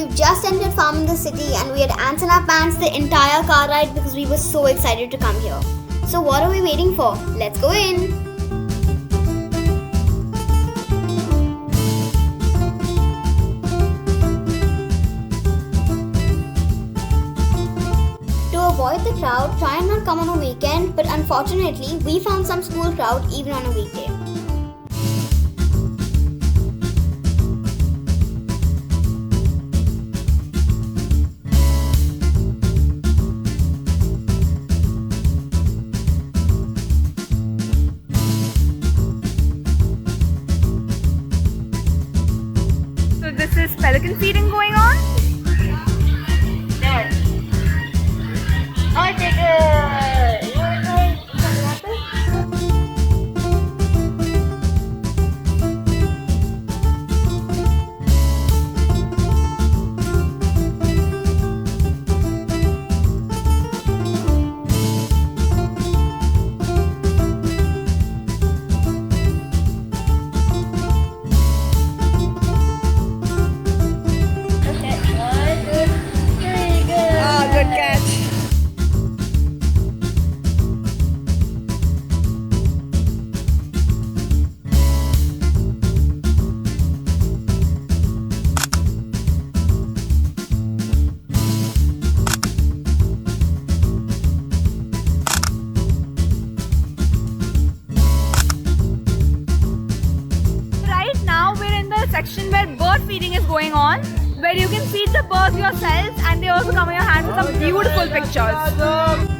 we've just entered farm in the city and we had ants in our pants the entire car ride because we were so excited to come here. So what are we waiting for? Let's go in! To avoid the crowd, try and not come on a weekend, but unfortunately, we found some school crowd even on a weekday. So this is pelican feeding going on? There. Oh, take a... You want to try Good catch. Right now we're in the section where bird feeding is going on, where you can feed the birds yourself and they also come in your hands with some beautiful pictures.